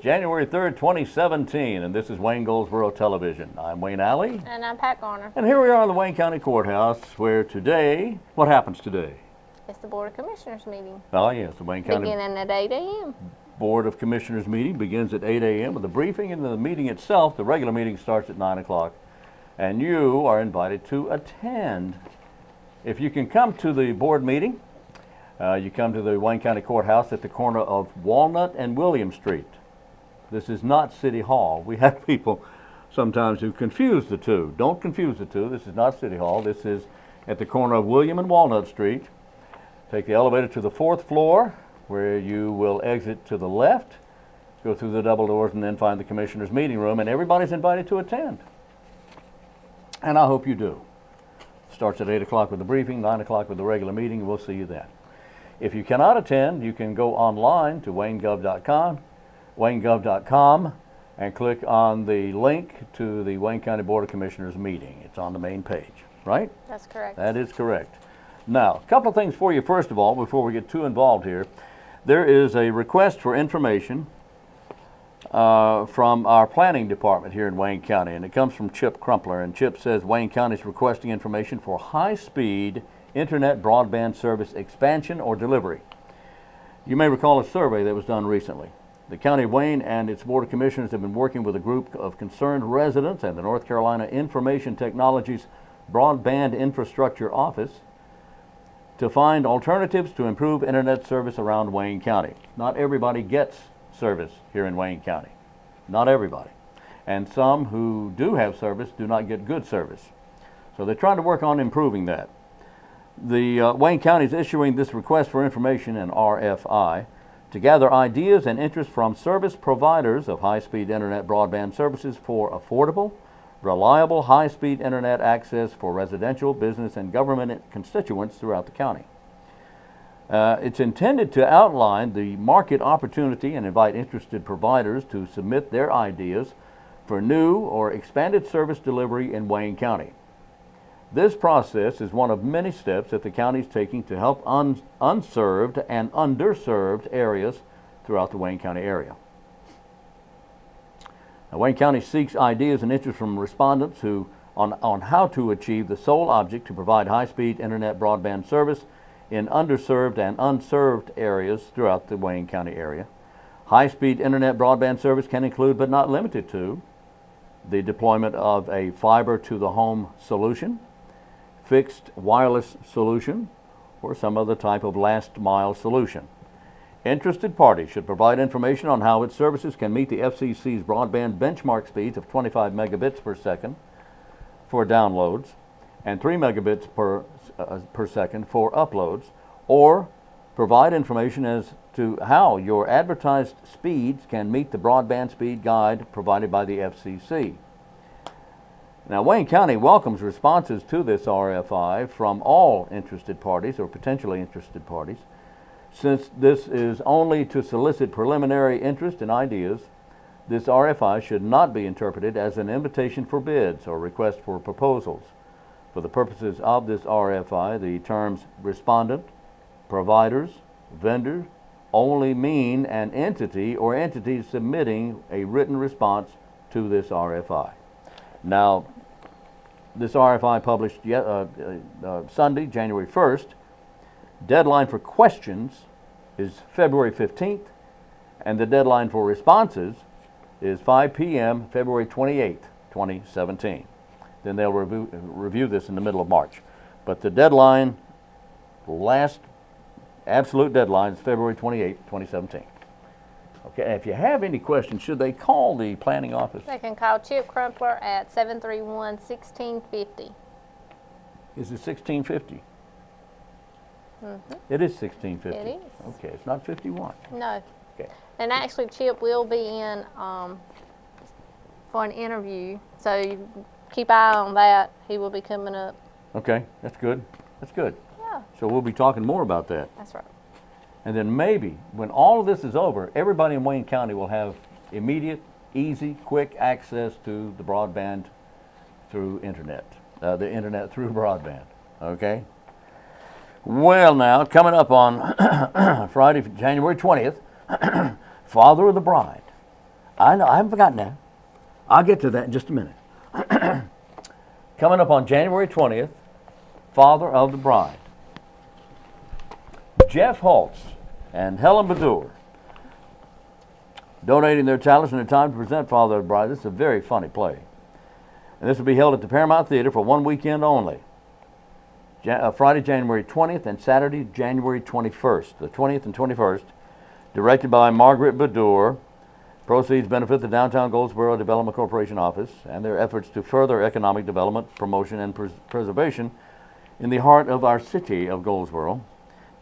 January 3rd, 2017, and this is Wayne Goldsboro Television. I'm Wayne Alley. And I'm Pat Garner. And here we are in the Wayne County Courthouse, where today, what happens today? It's the Board of Commissioners meeting. Oh, yes, the Wayne County Beginning at 8 a.m. Board of Commissioners meeting begins at 8 a.m. with a briefing, and the meeting itself, the regular meeting, starts at 9 o'clock. And you are invited to attend. If you can come to the board meeting, you come to the Wayne County Courthouse at the corner of Walnut and William Street. This is not City Hall. We have people sometimes who confuse the two. Don't confuse the two. This is not City Hall. This is at the corner of William and Walnut Street. Take the elevator to the 4th floor, where you will exit to the left, go through the double doors, and then find the Commissioners' meeting room, and everybody's invited to attend. And I hope you do. Starts at 8 o'clock with the briefing, 9 o'clock with the regular meeting. We'll see you then. If you cannot attend, you can go online to waynegov.com, and click on the link to the Wayne County Board of Commissioners meeting. It's on the main page, right? That's correct. That is correct. Now, a couple of things for you first of all, before we get too involved here. There is a request for information from our planning department here in Wayne County, and it comes from Chip Crumpler, and Chip says Wayne County is requesting information for high-speed internet broadband service expansion or delivery. You may recall a survey that was done recently. The County of Wayne and its Board of Commissioners have been working with a group of concerned residents and the North Carolina Information Technologies Broadband Infrastructure Office to find alternatives to improve internet service around Wayne County. Not everybody gets service here in Wayne County. Not everybody. And some who do have service do not get good service. So they're trying to work on improving that. The Wayne County is issuing this request for information, an RFI, to gather ideas and interest from service providers of high-speed internet broadband services for affordable, reliable high-speed internet access for residential, business, and government constituents throughout the county. It's intended to outline the market opportunity and invite interested providers to submit their ideas for new or expanded service delivery in Wayne County. This process is one of many steps that the county is taking to help unserved and underserved areas throughout the Wayne County area. Now, Wayne County seeks ideas and interest from respondents on how to achieve the sole object to provide high-speed internet broadband service in underserved and unserved areas throughout the Wayne County area. High-speed internet broadband service can include, but not limited to, the deployment of a fiber-to-the-home solution, fixed wireless solution, or some other type of last-mile solution. Interested parties should provide information on how its services can meet the FCC's broadband benchmark speeds of 25 megabits per second for downloads and 3 megabits per second for uploads, or provide information as to how your advertised speeds can meet the broadband speed guide provided by the FCC. Now, Wayne County welcomes responses to this RFI from all interested parties or potentially interested parties. Since this is only to solicit preliminary interest and ideas, this RFI should not be interpreted as an invitation for bids or request for proposals. For the purposes of this RFI, the terms respondent, providers, vendor only mean an entity or entities submitting a written response to this RFI. Now, this RFI published Sunday, January 1st. Deadline for questions is February 15th, and the deadline for responses is 5 p.m. February 28th, 2017. Then they'll review this in the middle of March. But the deadline, last absolute deadline, is February 28th, 2017. Okay, if you have any questions, should they call the planning office? They can call Chip Crumpler at 731-1650. Is it 1650? Mm-hmm. It is 1650. It is. Okay, it's not 51. No. Okay. And actually, Chip will be in for an interview, so you keep an eye on that. He will be coming up. Okay, that's good. That's good. Yeah. So we'll be talking more about that. That's right. And then maybe when all of this is over, everybody in Wayne County will have immediate, easy, quick access to the broadband through internet, the internet through broadband. Okay? Well, now, coming up on Friday, January 20th, Father of the Bride. I know, I haven't forgotten that. I'll get to that in just a minute. Coming up on January 20th, Father of the Bride. Jeff Holtz and Helen Badur donating their talents and their time to present Father of the Bride. This is a very funny play. And this will be held at the Paramount Theater for one weekend only. Friday, January 20th and Saturday, January 21st. The 20th and 21st, directed by Margaret Badur. Proceeds benefit the Downtown Goldsboro Development Corporation office and their efforts to further economic development, promotion, and preservation in the heart of our city of Goldsboro.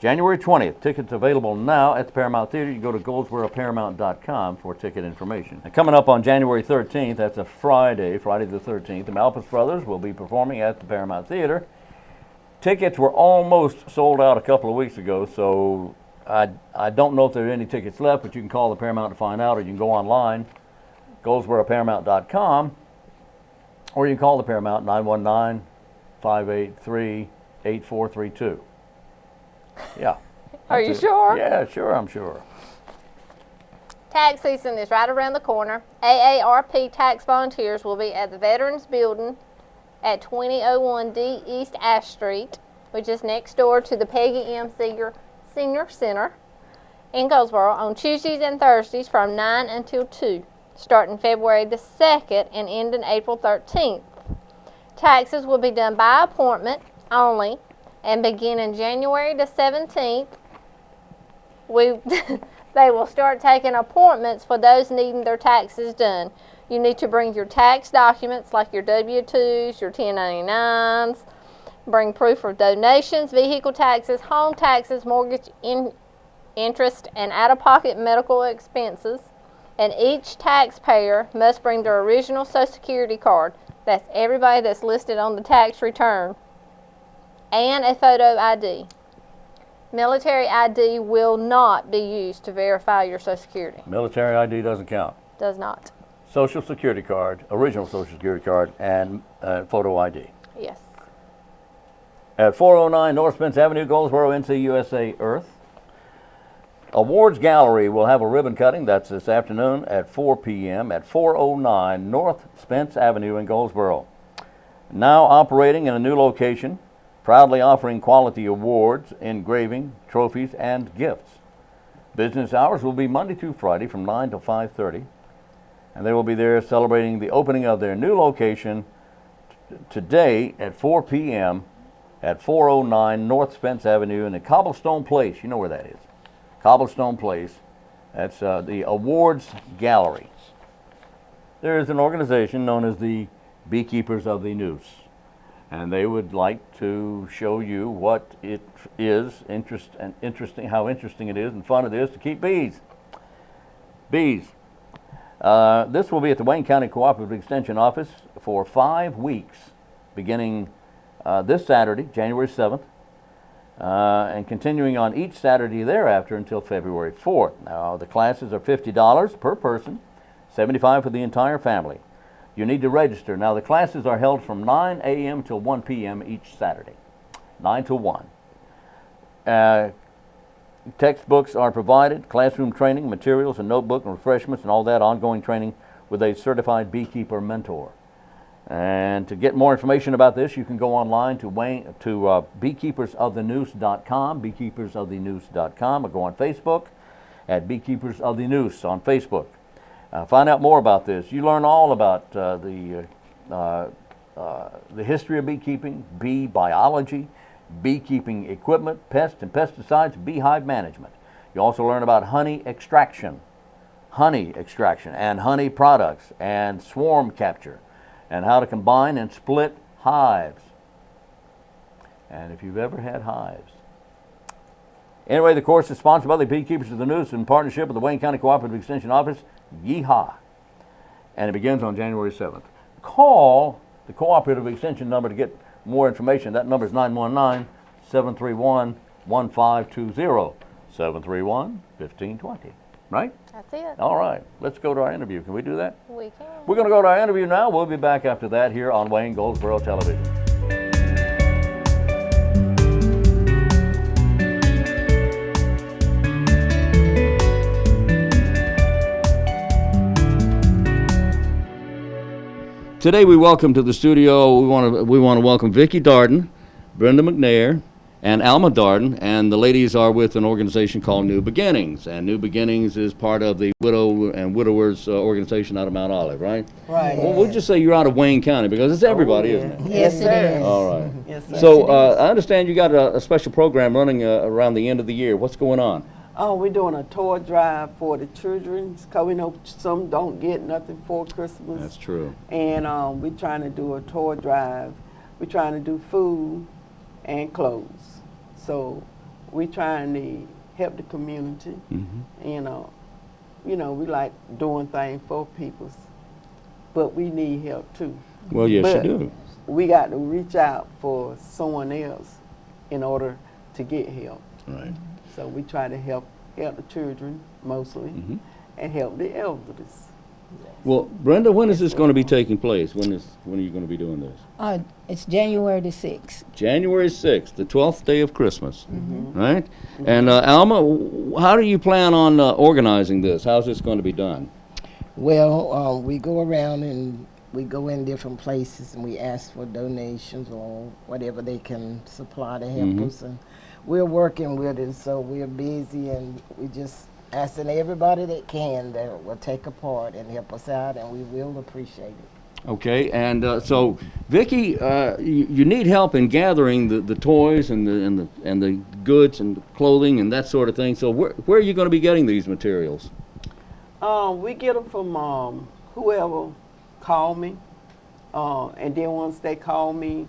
January 20th. Tickets available now at the Paramount Theater. You go to goldsboroparamount.com for ticket information. And coming up on January 13th, that's a Friday the 13th, the Malpass Brothers will be performing at the Paramount Theater. Tickets were almost sold out a couple of weeks ago, so I don't know if there are any tickets left, but you can call the Paramount to find out, or you can go online, goldsboroparamount.com, or you can call the Paramount 919-583-8432. Yeah. Are you sure? Yeah, sure, I'm sure. Tax season is right around the corner. AARP tax volunteers will be at the Veterans Building at 2001 D East Ash Street, which is next door to the Peggy M. Seeger Senior Center in Goldsboro on Tuesdays and Thursdays from 9 until 2, starting February the 2nd and ending April 13th. Taxes will be done by appointment only and beginning January the 17th. They will start taking appointments for those needing their taxes done. You need to bring your tax documents like your W-2s, your 1099s, bring proof of donations, vehicle taxes, home taxes, mortgage interest, and out-of-pocket medical expenses. And each taxpayer must bring their original Social Security card. That's everybody that's listed on the tax return. And a photo ID. Military ID will not be used to verify your Social Security. Military ID doesn't count. Does not. Social Security card, original Social Security card, and photo ID. Yes. At 409 North Spence Avenue, Goldsboro, NC, USA, Earth. Awards Gallery will have a ribbon cutting. That's this afternoon at 4 p.m. at 409 North Spence Avenue in Goldsboro. Now operating in a new location, proudly offering quality awards, engraving, trophies, and gifts. Business hours will be Monday through Friday from 9 to 5:30, and they will be there celebrating the opening of their new location today at 4 p.m. at 409 North Spence Avenue in the Cobblestone Place. You know where that is. Cobblestone Place. That's the Awards Gallery. There is an organization known as the Beekeepers of the Noose, and they would like to show you what it is, how interesting it is and fun it is to keep bees. Bees. This will be at the Wayne County Cooperative Extension Office for 5 weeks, beginning this Saturday, January 7th, and continuing on each Saturday thereafter until February 4th. Now, the classes are $50 per person, $75 for the entire family. You need to register. Now, the classes are held from 9 a.m. till 1 p.m. each Saturday, 9 to 1. Textbooks are provided, classroom training, materials, and notebook and refreshments, and all that ongoing training with a certified beekeeper mentor. And to get more information about this, you can go online to beekeepersofthenoose.com, beekeepersofthenoose.com, or go on Facebook at Beekeepers of the Noose on Facebook. Find out more about this. You learn all about the history of beekeeping, bee biology, beekeeping equipment, pest and pesticides, beehive management. You also learn about honey extraction, and honey products, and swarm capture, and how to combine and split hives. And if you've ever had hives. Anyway, the course is sponsored by the Beekeepers of the Noose in partnership with the Wayne County Cooperative Extension Office. Yeehaw. And it begins on January 7th. Call the Cooperative Extension number to get more information. That number is 919-731-1520. 731-1520. Right? That's it. All right. Let's go to our interview. Can we do that? We can. We're going to go to our interview now. We'll be back after that here on Wayne Goldsboro Television. Today we welcome to the studio, we want to welcome Vicki Darden, Brenda McNair, and Alma Darden, and the ladies are with an organization called New Beginnings, and New Beginnings is part of the Widow and Widowers organization out of Mount Olive, right? Right. Well, we'll just say you're out of Wayne County because it's everybody, isn't it? Yes, it is. All right. Yes, sir. So I understand you got a special program running around the end of the year. What's going on? Oh, we're doing a toy drive for the children, because we know some don't get nothing for Christmas. That's true. And we're trying to do a toy drive. We're trying to do food and clothes. So we're trying to help the community. Mm-hmm. And, we like doing things for people, but we need help too. Well, yes, But you do. we got to reach out for someone else in order to get help. Right. So we try to help the children mostly, Mm-hmm. and help the elderly. Well, Brenda, when is this going to be taking place? When are you going to be doing this? It's January the 6th. January 6th, the 12th day of Christmas, right? And Alma, how do you plan on organizing this? How's this going to be done? Well, we go around and we go in different places and we ask for donations or whatever they can supply to help us. And we're working with it, so we're busy, and we just asking everybody that can that will take a part and help us out, and we will appreciate it. Okay, and so Vicki, you need help in gathering the toys and the goods and the clothing and that sort of thing. So where are you going to be getting these materials? We get them from whoever call me, and then once they call me,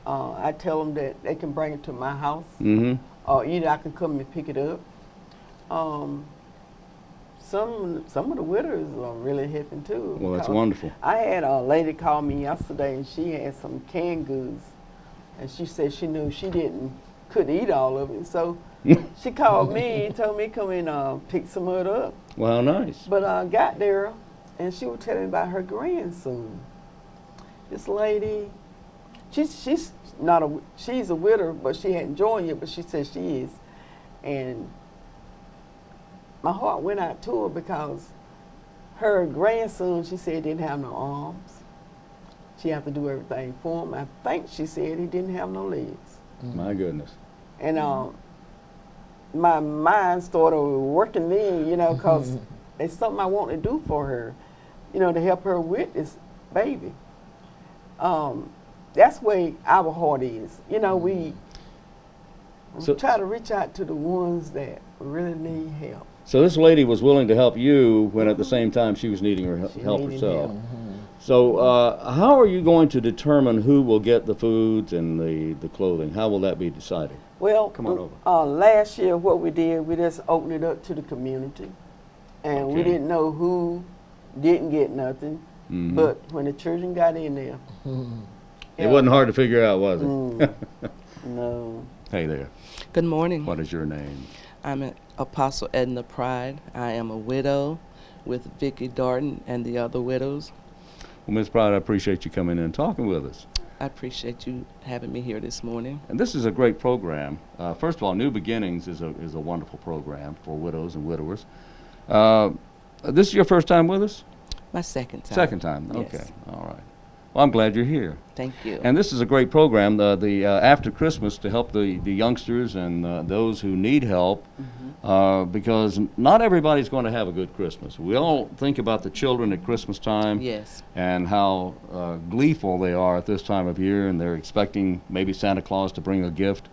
I tell them that they can bring it to my house, or either I can come and pick it up. Some of the widows are really helping too. Well, that's because wonderful. I had a lady call me yesterday, and she had some canned goods, and she said she knew she couldn't eat all of it, so she called me and told me to come and pick some of it up. Well, nice. But I got there, and she was telling me about her grandson. This lady, she's a widow, but she hadn't joined yet, but she said she is, and my heart went out to her because her grandson, she said, didn't have no arms. She had to do everything for him. I think she said he didn't have no legs. My goodness. And my mind started working then, because it's something I want to do for her, to help her with this baby. That's where our heart is. We try to reach out to the ones that really need help. So this lady was willing to help you when at the same time she was needing her help needed herself. help. So how are you going to determine who will get the foods and the clothing? How will that be decided? Well, Come on over. Last year what we did, we just opened it up to the community. And we Okay. didn't know who didn't get nothing. But when the children got in there, It wasn't hard to figure out, was it? no. Hey there. Good morning. What is your name? I'm an Apostle Edna Pride. I am a widow with Vicki Darden and the other widows. Well, Ms. Pride, I appreciate you coming in and talking with us. I appreciate you having me here this morning. And this is a great program. First of all, New Beginnings is a wonderful program for widows and widowers. This is your first time with us? My second time. Second time. Yes. Okay. All right. Well, I'm glad you're here. Thank you. And this is a great program, the After Christmas, to help the youngsters and those who need help, because not everybody's going to have a good Christmas. We all think about the children at Christmas time Yes. and how gleeful they are at this time of year, and they're expecting maybe Santa Claus to bring a gift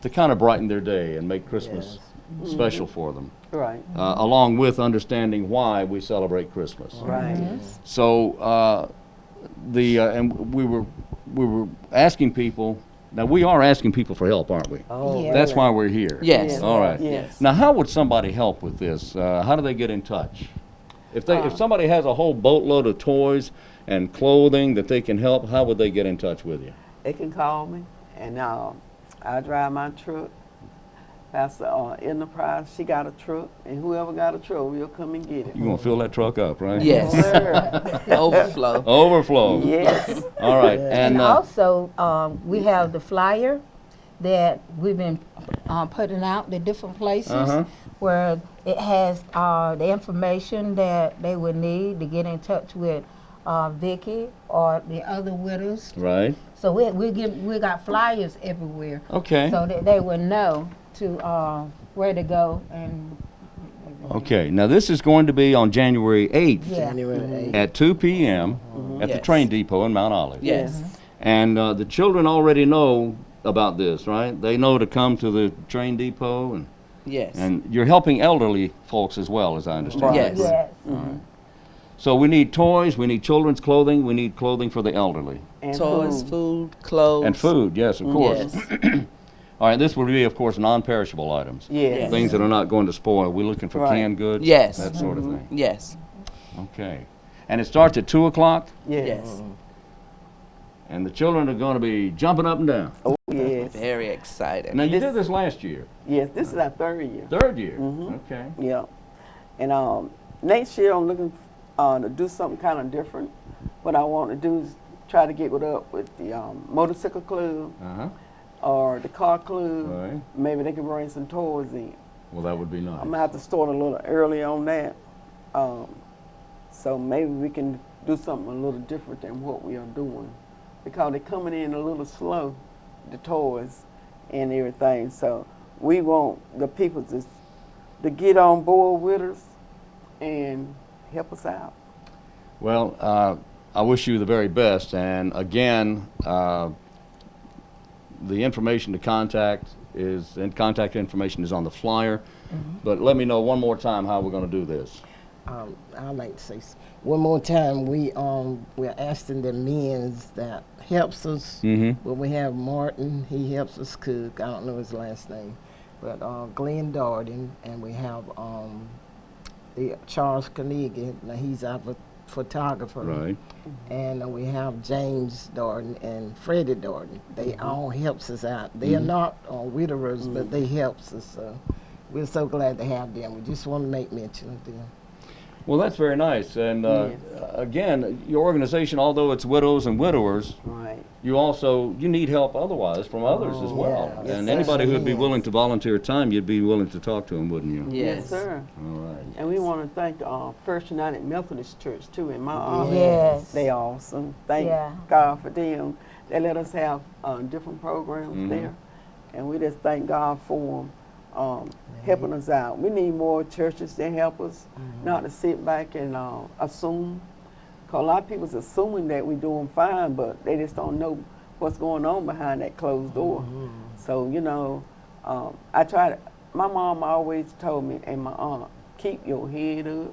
to kind of brighten their day and make Christmas special for them, Right. along with understanding why we celebrate Christmas. Right. So and we were asking people. Now we are asking people for help, aren't we? Oh, Yeah. That's why we're here. Yes. All right. Yes. Now, how would somebody help with this? How do they get in touch? If somebody has a whole boatload of toys and clothing that they can help, how would they get in touch with you? They can call me, and I drive my truck. Pastor Enterprise, she got a truck, and whoever got a truck, we'll come and get it. You're gonna fill that truck up, right? Yes. Sir. Overflow. Overflow. Yes. All right. And And also, we have the flyer that we've been putting out to different places where it has the information that they would need to get in touch with Vicky or the other widows. Right. So we got flyers everywhere. Okay. So that they would know to where to go and. Okay. Now this is going to be on January 8th Yeah. January 8th. at 2 p.m. at the Yes. train depot in Mount Olive. Yes. And the children already know about this, right? They know to come to the train depot, Yes. and you're helping elderly folks as well, as I understand. Yes. Yes. So we need toys, we need children's clothing, we need clothing for the elderly. And Toys, food. food, clothes. And food, yes, of course. Yes. All right, this will be, of course, non-perishable items. Yes. Things that are not going to spoil. We're looking for Right. canned goods, Yes. that sort of thing. Yes. Okay. And it starts at 2 o'clock, Yes. Yes. and the children are going to be jumping up and down. Oh, yes. Very excited. Now, you did this last year, Yes, this is our 3rd year. third year. Mhm. Okay. Yeah. And next year I'm looking to do something kind of different. What I want to do is try to get up with the motorcycle club Uh-huh. or the car club. Right. Maybe they can bring some toys in. Well, that would be nice. I'm gonna have to start a little early on that. So maybe we can do something a little different than what we are doing, because they're coming in a little slow, the toys and everything. So we want the people to get on board with us and help us out. Well, I wish you the very best. And again, the information to contact contact information is on the flyer. But let me know one more time how we're going to do this. I'd like to say one more time. We're asking the men's that helps us. Mm-hmm. Well, we have Martin. He helps us cook. I don't know his last name, but Glenn Darden, and we have the Charles Carnegie. Now he's our photographer. Right. And we have James Darden and Freddie Darden. They all helps us out. They are not widowers, but they helps us. So we're so glad to have them. We just want to make mention of them. Well, that's very nice. And again, your organization, although it's widows and widowers, Right. you need help otherwise from others as well. yeah. And Yes, anybody who'd be yes. willing to volunteer time, you'd be willing to talk to them, wouldn't you? Yes. sir. All right. And we want to thank First United Methodist Church too in my office. Yes. They awesome. Thank Yeah. God for them. They let us have different programs there, and we just thank God for them helping us out. We need more churches that help us, not to sit back and assume. Cause a lot of people's assuming that we're doing fine, but they just don't know what's going on behind that closed door. So I try to. My mom always told me, and my aunt, keep your head up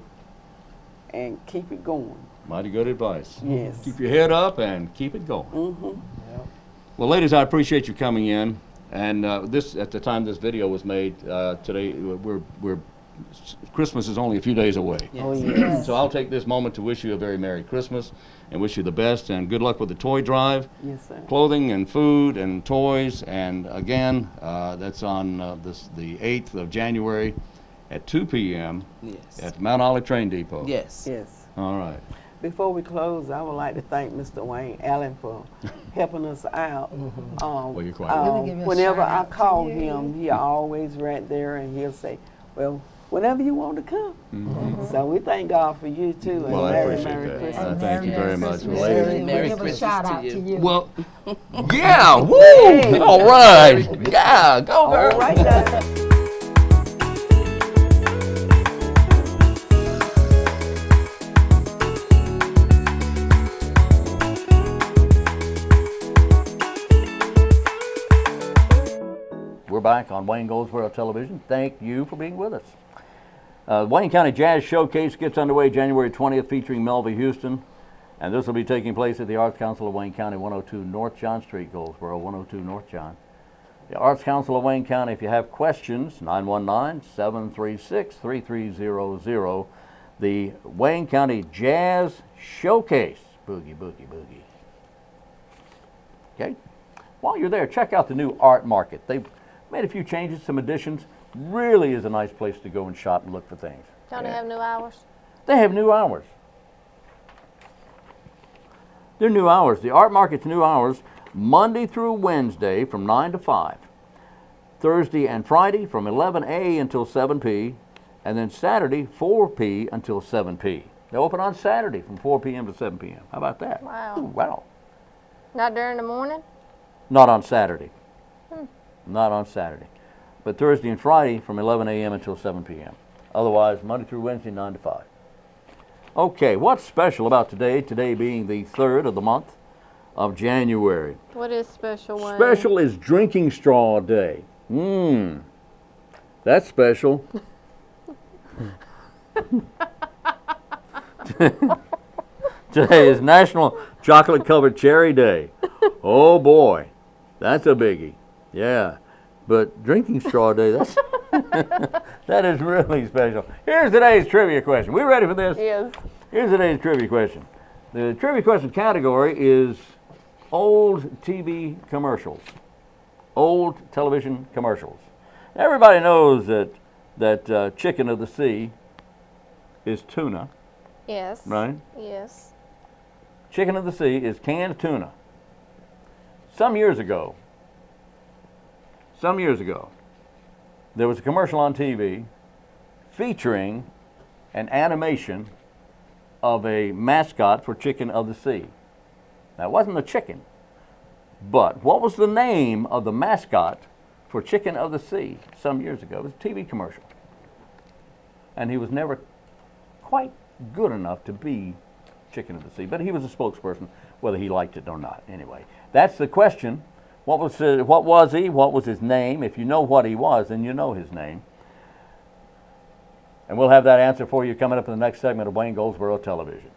and keep it going. Mighty good advice. Yes. Keep your head up and keep it going. Mm-hmm. Well, ladies, I appreciate you coming in. And this, at the time this video was made today, Christmas is only a few days away. Oh yes. So I'll take this moment to wish you a very Merry Christmas and wish you the best and good luck with the toy drive, Yes, sir. clothing and food and toys. And again, that's on the 8th of January at 2 p.m. Yes. at Mount Olive Train Depot. Yes. Yes. All right. Before we close, I would like to thank Mr. Wayne Allen for helping us out. Well, you're quite welcome. Let me give you a Whenever shout I out to call you. him, he always right there, and he'll say, "Well, whenever you want to come." So we thank God for you too. Well, I and Merry, appreciate Merry that. Christmas. Thank you very much. Christmas. Ladies. Merry We'll give a Christmas shout to out you. to you. Well, yeah, woo! All right. Yeah, go girl. All right now. We're back on Wayne Goldsboro Television. Thank you for being with us. Wayne County Jazz Showcase gets underway January 20th, featuring Melva Houston, and this will be taking place at the Arts Council of Wayne County, 102 North John Street, Goldsboro, 102 North John. The Arts Council of Wayne County, if you have questions, 919-736-3300. The Wayne County Jazz Showcase. Boogie, boogie, boogie. Okay? While you're there, check out the new art market. They've made a few changes, some additions. Really is a nice place to go and shop and look for things. Don't they have new hours? They have new hours. They're new hours. The art market's new hours, Monday through Wednesday from 9 to 5. Thursday and Friday from 11 a until 7 p. And then Saturday, 4 p. until 7 p. They open on Saturday from 4 p.m. to 7 p.m. How about that? Wow. Ooh, wow. Not during the morning? Not on Saturday. Not on Saturday. But Thursday and Friday from 11 a.m. until 7 p.m. Otherwise, Monday through Wednesday, 9 to 5. Okay, what's special about today? Today being the 3rd of the month of January. What is special, Wayne? Special is Drinking Straw Day. That's special. Today is National Chocolate Covered Cherry Day. Oh boy, that's a biggie. Yeah, but Drinking Straw Day, that's that is really special. Here's today's trivia question. We ready for this? Yes. Here's today's trivia question. The trivia question category is old TV commercials. Old television commercials. Everybody knows that chicken of the sea is tuna, Yes. right? Yes. Chicken of the sea is canned tuna. Some years ago, there was a commercial on TV featuring an animation of a mascot for Chicken of the Sea. Now, it wasn't a chicken, but what was the name of the mascot for Chicken of the Sea some years ago? It was a TV commercial. And he was never quite good enough to be Chicken of the Sea, but he was a spokesperson, whether he liked it or not. Anyway, that's the question. What was he? What was his name? If you know what he was, then you know his name. And we'll have that answer for you coming up in the next segment of Wayne Goldsboro Television.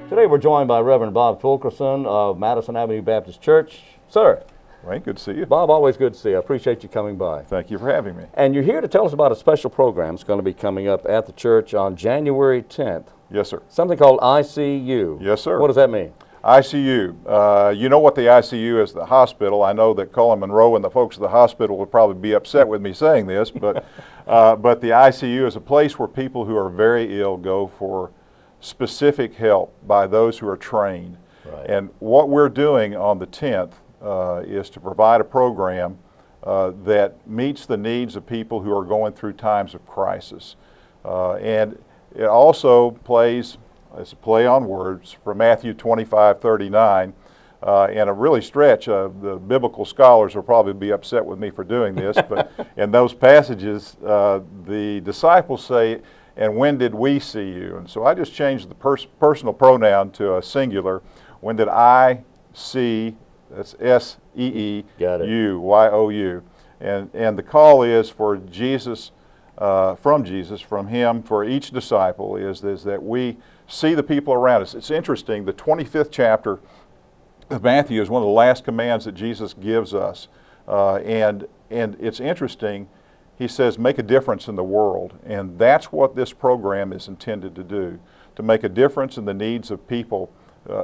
Today we're joined by Reverend Bob Fulkerson of Madison Avenue Baptist Church. Sir. Right, good to see you. Bob, always good to see you. I appreciate you coming by. Thank you for having me. And you're here to tell us about a special program that's going to be coming up at the church on January 10th. Yes, sir. Something called ICU. Yes, sir. What does that mean? ICU. You know what the ICU is, the hospital. I know that Colin Monroe and the folks at the hospital would probably be upset with me saying this, but the ICU is a place where people who are very ill go for specific help by those who are trained. Right. And what we're doing on the 10th is to provide a program that meets the needs of people who are going through times of crisis. And it also plays, it's a play on words, from Matthew 25:39, and a really stretch. The biblical scholars will probably be upset with me for doing this, but in those passages, the disciples say, "And when did we see you?" And so I just changed the personal pronoun to a singular. When did I see? That's S-E-E-U, Y-O-U. And the call is for Jesus, from Him, for each disciple, is that we see the people around us. It's interesting, the 25th chapter of Matthew is one of the last commands that Jesus gives us. And it's interesting, He says, make a difference in the world. And that's what this program is intended to do, to make a difference in the needs of people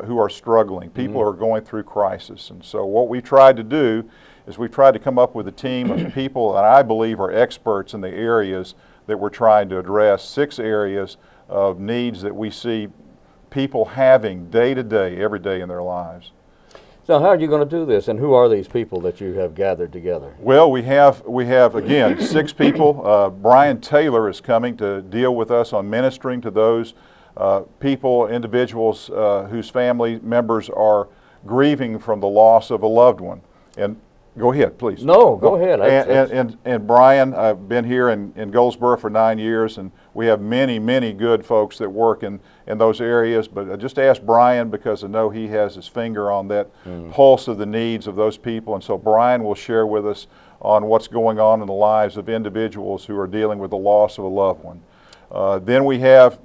who are struggling, people who are going through crisis. And so what we tried to do is we tried to come up with a team of people that I believe are experts in the areas that we're trying to address, 6 areas of needs that we see people having day to day, every day in their lives. So how are you going to do this, and who are these people that you have gathered together? Well, we have again 6 people. Brian Taylor is coming to deal with us on ministering to those people, individuals whose family members are grieving from the loss of a loved one. And go ahead, please. No, go ahead. And Brian, I've been here in Goldsboro for 9 years, and we have many, many good folks that work in those areas. But I just asked Brian because I know he has his finger on that pulse of the needs of those people. And so Brian will share with us on what's going on in the lives of individuals who are dealing with the loss of a loved one. Then we have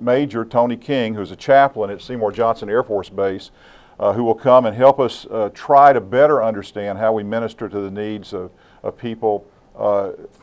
Major Tony King, who's a chaplain at Seymour Johnson Air Force Base, who will come and help us try to better understand how we minister to the needs of people,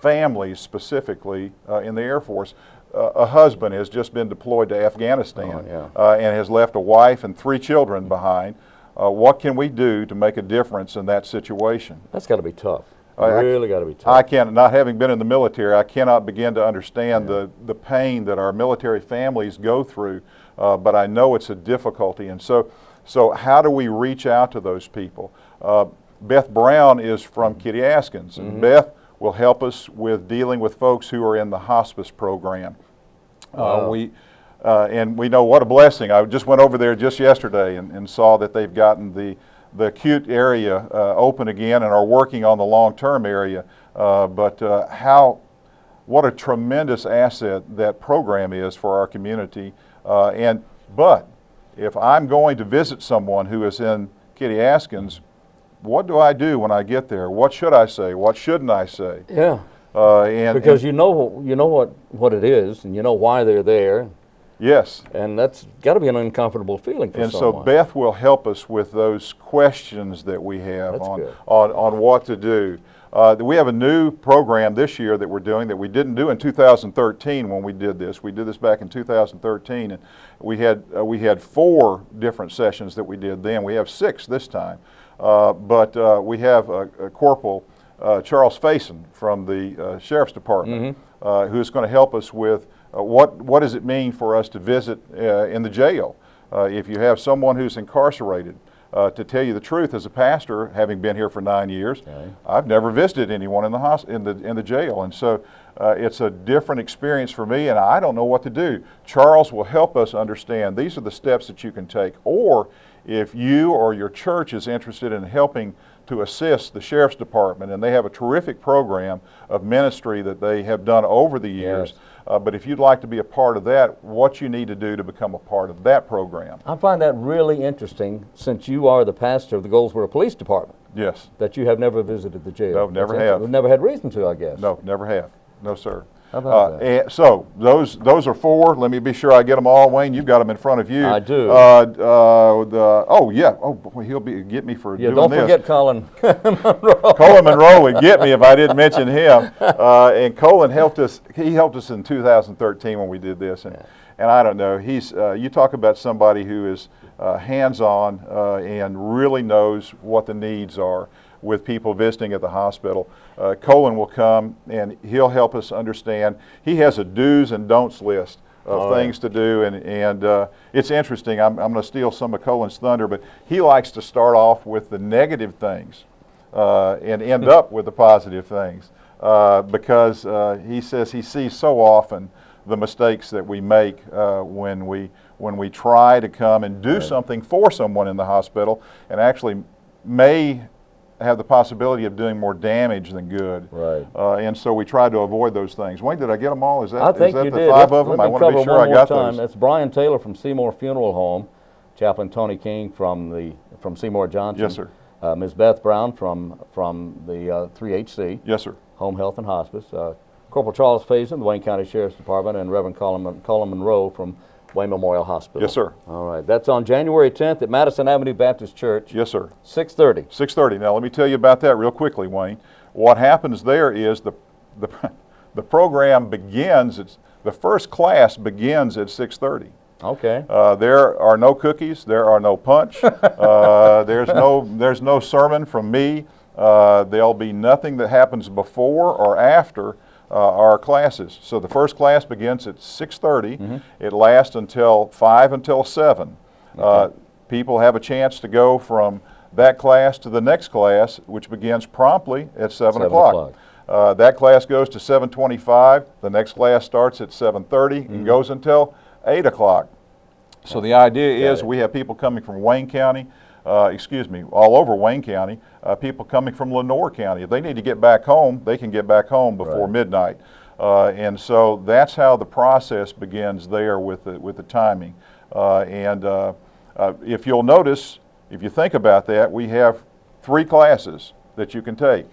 families specifically in the Air Force. A husband has just been deployed to Afghanistan and has left a wife and 3 children behind. What can we do to make a difference in that situation? That's got to be tough. Really got to be tough. I can't, not having been in the military, I cannot begin to understand the pain that our military families go through but I know it's a difficulty. And so how do we reach out to those people? Beth Brown is from Kitty Askins, and Beth will help us with dealing with folks who are in the hospice program. And we know what a blessing. I just went over there just yesterday and saw that they've gotten the acute area open again and are working on the long-term area. What a tremendous asset that program is for our community. But if I'm going to visit someone who is in Kitty Askins, what do I do when I get there? What should I say? What shouldn't I say? Yeah. Because you know what it is, and you know why they're there. Yes. And that's got to be an uncomfortable feeling for someone. So Beth will help us with those questions that we have on what to do. We have a new program this year that we're doing that we didn't do in 2013 when we did this. We did this back in 2013, and we had 4 different sessions that we did then. We have 6 this time. We have Corporal Charles Faison from the Sheriff's Department who's going to help us with what does it mean for us to visit in the jail? If you have someone who's incarcerated, to tell you the truth, as a pastor, having been here for 9 years, I've never visited anyone in the jail, and so it's a different experience for me, and I don't know what to do. Charles will help us understand these are the steps that you can take, or if you or your church is interested in helping to assist the Sheriff's Department, and they have a terrific program of ministry that they have done over the years. Yes. But if you'd like to be a part of that, what you need to do to become a part of that program. I find that really interesting, since you are the pastor of the Goldsboro Police Department. Yes. That you have never visited the jail. No, never have. We've never had reason to, I guess. No, never have. No, sir. How about that? And so those are 4. Let me be sure I get them all, Wayne. You've got them in front of you. I do. Oh yeah. Oh boy, he'll get me for doing don't this. Forget Colin Monroe. Colin Monroe would get me if I didn't mention him. And Colin helped us. He helped us in 2013 when we did this. And I don't know. He's you talk about somebody who is hands-on and really knows what the needs are with people visiting at the hospital. Colin will come and he'll help us understand. He has a do's and don'ts list of things to do, and it's interesting. I'm going to steal some of Colin's thunder, but he likes to start off with the negative things and end up with the positive things because he says he sees so often the mistakes that we make when we try to come and do something for someone in the hospital, and actually may have the possibility of doing more damage than good. Right. And so we try to avoid those things. Wayne, did I get them all? Is that, I think is that you the did. 5 of them? I want to be sure I got those. That's Brian Taylor from Seymour Funeral Home, Chaplain Tony King from Seymour Johnson. Yes, sir. Ms. Beth Brown from the 3HC. Yes, sir. Home Health and Hospice. Corporal Charles Faison, the Wayne County Sheriff's Department, and Reverend Colin Monroe from Wayne Memorial Hospital. Yes, sir. All right. That's on January 10th at Madison Avenue Baptist Church. Yes, sir. 6:30. 6:30. Now, let me tell you about that real quickly, Wayne. What happens there is the program begins, the first class begins at 6:30. Okay. There are no cookies. There are no punch. There's no sermon from me. There'll be nothing that happens before or after our classes. So the first class begins at 6:30. It lasts until 5 until 7. People have a chance to go from that class to the next class, which begins promptly at 7 o'clock. That class goes to 7:25. The next class starts at 7:30 and goes until 8 o'clock. So the idea is we have people coming from Wayne County, all over Wayne County, people coming from Lenoir County. If they need to get back home, they can get back home before midnight. And so that's how the process begins there with the timing. If you'll notice, if you think about that, we have 3 classes that you can take.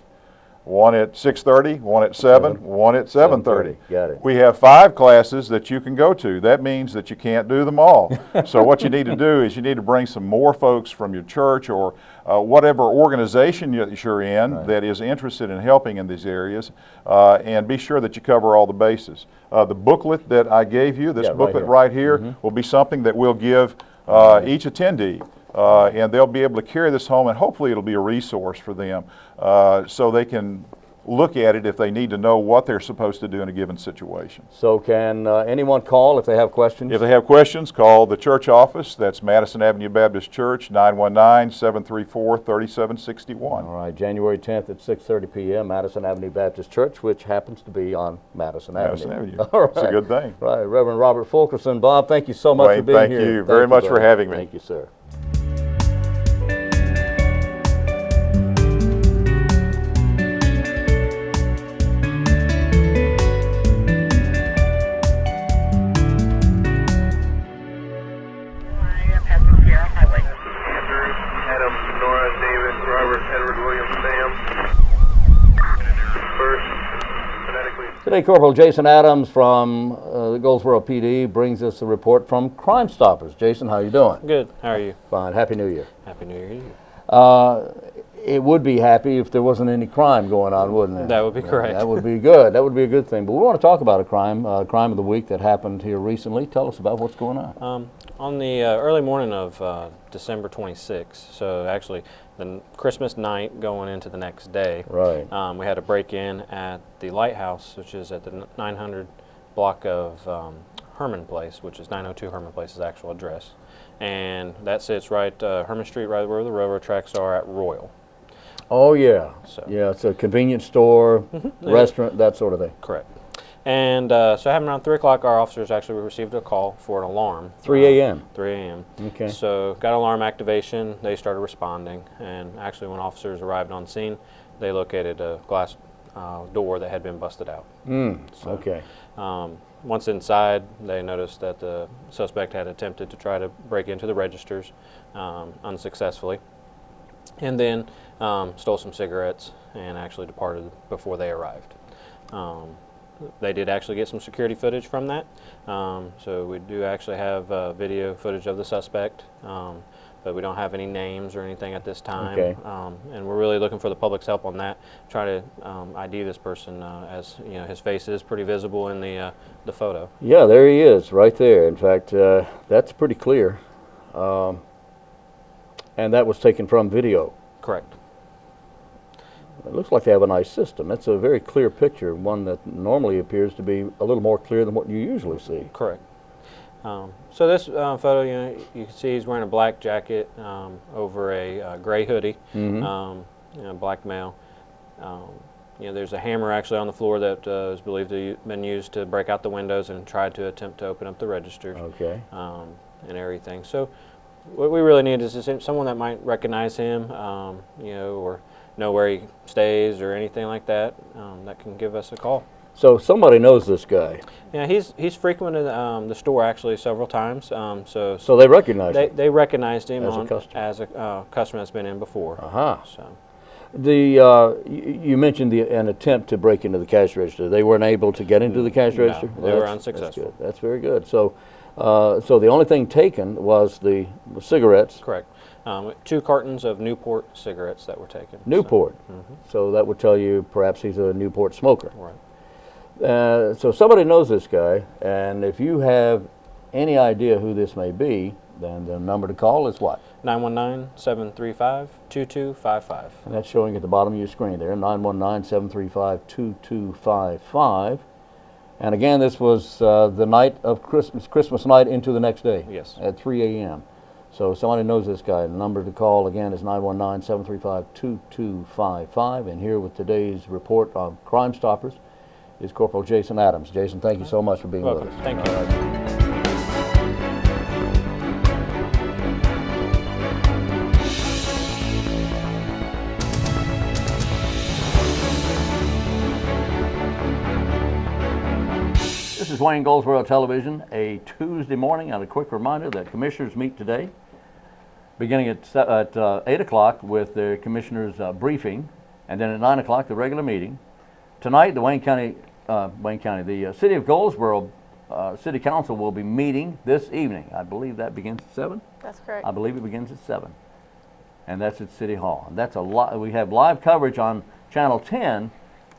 One at 6:30, one at 7, one at 7:30. Got it. We have 5 classes that you can go to. That means that you can't do them all. So what you need to do is you need to bring some more folks from your church or whatever organization you're in that is interested in helping in these areas, and be sure that you cover all the bases. The booklet that I gave you, this booklet right here, will be something that we'll give each attendee. And they'll be able to carry this home, and hopefully it'll be a resource for them so they can look at it if they need to know what they're supposed to do in a given situation. So can anyone call if they have questions? If they have questions, call the church office. That's Madison Avenue Baptist Church, 919-734-3761. All right, January 10th at 6:30 p.m., Madison Avenue Baptist Church, which happens to be on Madison Avenue. Madison Avenue. All right. It's a good thing. Right, Reverend Robert Fulkerson. Bob, thank you so much Wayne, for being thank here. you very much for brother. having me. Thank you, sir. Today, Corporal Jason Adams from the Goldsboro PD brings us a report from Crime Stoppers. Jason, how you doing? Good. How are you? Fine. Happy New Year. Happy New Year to you. It would be happy if there wasn't any crime going on, wouldn't it? That would be correct. That would be good. That would be a good thing. But we want to talk about a crime of the week that happened here recently. Tell us about what's going on. On the early morning of December 26th, so actually the Christmas night going into the next day, Right. We had a break-in at the Lighthouse, which is at the 900 block of Herman Place, which is 902 Herman Place's actual address. And that sits right, Herman Street, right where the railroad tracks are at Royal. Oh, yeah. So. Yeah, it's a convenience store, restaurant, that sort of thing. Correct. And so having around 3 o'clock, our officers actually received a call for an alarm. 3 a.m. 3 a.m. Okay. So got alarm activation, they started responding, and actually when officers arrived on scene, they located a glass door that had been busted out. Okay. Once inside, they noticed that the suspect had attempted to try to break into the registers unsuccessfully, and then stole some cigarettes and actually departed before they arrived. They did actually get some security footage from that, so we do actually have video footage of the suspect, but we don't have any names or anything at this time. Okay. And we're really looking for the public's help on that. Try to ID this person, as you know, his face is pretty visible in the photo. Yeah, there he is, right there. In fact, that's pretty clear. And that was taken from video. Correct. It looks like they have a nice system. It's a very clear picture, one that normally appears to be a little more clear than what you usually see. Correct. So this photo, you can see he's wearing a black jacket over a gray hoodie, black male. There's a hammer actually on the floor that is believed to have been used to break out the windows and tried to attempt to open up the registers. Okay. And everything. So what we really need is just someone that might recognize him, or know where he stays or anything like that, that can give us a call. So somebody knows this guy. Yeah, he's frequented the store actually several times. So they recognize him. They recognized him As a customer. as a customer that's been in before. So You mentioned an attempt to break into the cash register. They weren't able to get into the cash register? They were unsuccessful. That's good. That's very good. So the only thing taken was the cigarettes. Correct. 2 cartons of Newport cigarettes that were taken. Newport. So that would tell you perhaps he's a Newport smoker. Right. So somebody knows this guy, and if you have any idea who this may be, then the number to call is what? 919-735-2255. And that's showing at the bottom of your screen there, 919-735-2255. And again, this was the night of Christmas night into the next day. Yes. At 3 a.m. So somebody knows this guy. The number to call again is 919-735-2255. And here with today's report on Crime Stoppers is Corporal Jason Adams. Jason, thank you so much for being Welcome. with us. Thank you. This is Wayne Goldsboro Television, a Tuesday morning, and a quick reminder that commissioners meet today, beginning at 8 o'clock with the commissioners' briefing, and then at 9 o'clock the regular meeting. Tonight, the City of Goldsboro City Council will be meeting this evening. I believe that begins at 7? That's correct. I believe it begins at 7. And that's at City Hall. And that's we have live coverage on Channel 10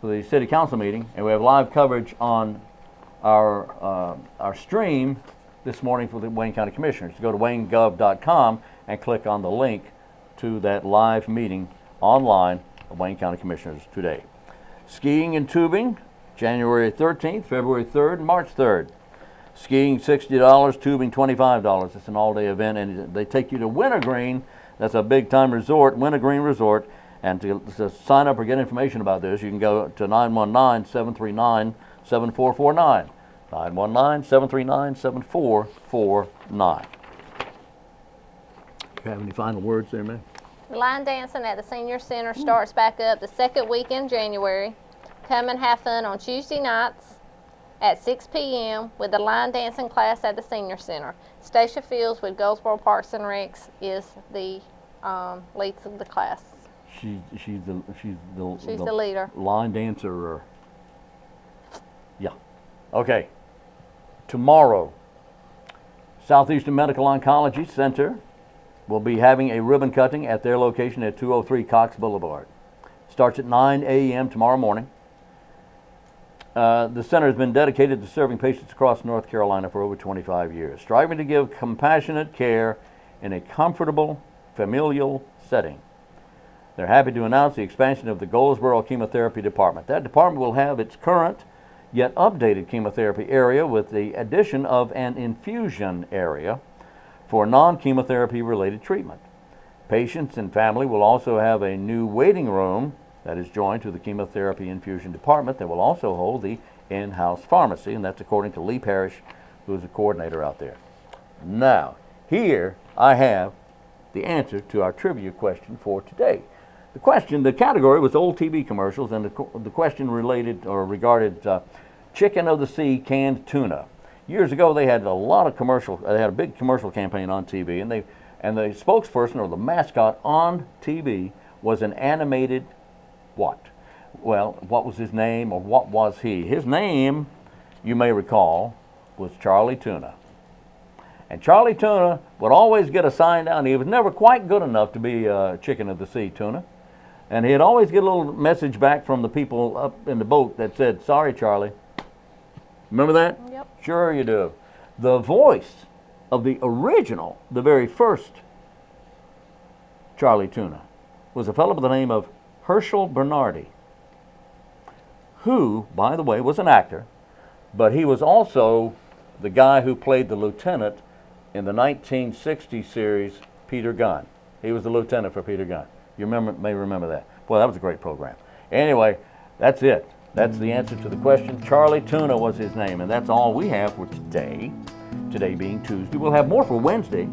for the City Council meeting, and we have live coverage on our stream this morning for the Wayne County Commissioners. Go to waynegov.com and click on the link to that live meeting online of Wayne County Commissioners today. Skiing and tubing, January 13th, February 3rd, and March 3rd. Skiing $60, tubing $25. It's an all-day event, and they take you to Wintergreen. That's a big-time resort, Wintergreen Resort. And to sign up or get information about this, you can go to 919-739-7449. 919-739-7449. You have any final words there, man? Line dancing at the Senior Center starts back up the second week in January. Come and have fun on Tuesday nights at 6 p.m. with the line dancing class at the Senior Center. Stacia Fields with Goldsboro Parks and Recs is the lead of the class. She's the leader. Line dancer. Or, yeah. Okay. Tomorrow, Southeastern Medical Oncology Center will be having a ribbon cutting at their location at 203 Cox Boulevard. Starts at 9 a.m. tomorrow morning. The center has been dedicated to serving patients across North Carolina for over 25 years, striving to give compassionate care in a comfortable, familial setting. They're happy to announce the expansion of the Goldsboro Chemotherapy Department. That department will have its current yet updated chemotherapy area with the addition of an infusion area for non-chemotherapy related treatment. Patients and family will also have a new waiting room that is joined to the chemotherapy infusion department that will also hold the in-house pharmacy, and that's according to Lee Parrish, who is the coordinator out there. Now, here I have the answer to our trivia question for today. The category was old TV commercials, and the question related or regarded chicken of the sea canned tuna. Years ago, they had a lot of commercial. They had a big commercial campaign on TV, and the spokesperson or the mascot on TV was an animated what? Well, what was his name, or what was he? His name, you may recall, was Charlie Tuna. And Charlie Tuna would always get a sign down. He was never quite good enough to be chicken of the sea tuna. And he'd always get a little message back from the people up in the boat that said, "Sorry, Charlie." Remember that? Yep. Sure you do. The voice of the original, the very first Charlie Tuna, was a fellow by the name of Herschel Bernardi, who, by the way, was an actor, but he was also the guy who played the lieutenant in the 1960 series Peter Gunn. He was the lieutenant for Peter Gunn. You may remember that. Boy, that was a great program. Anyway, that's it. That's the answer to the question. Charlie Tuna was his name, and that's all we have for today. Today being Tuesday. We'll have more for Wednesday.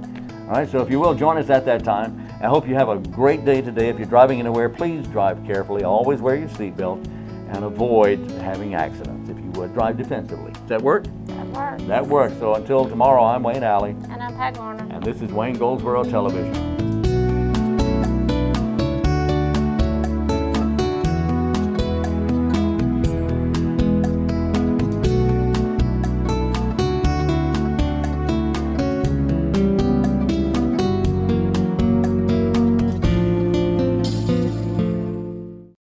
All right, so if you will, join us at that time. I hope you have a great day today. If you're driving anywhere, please drive carefully. Always wear your seatbelt and avoid having accidents. If you would, drive defensively. Does that work? That works. That works. So until tomorrow, I'm Wayne Alley, And I'm Pat Garner. and this is Wayne Goldsboro Television.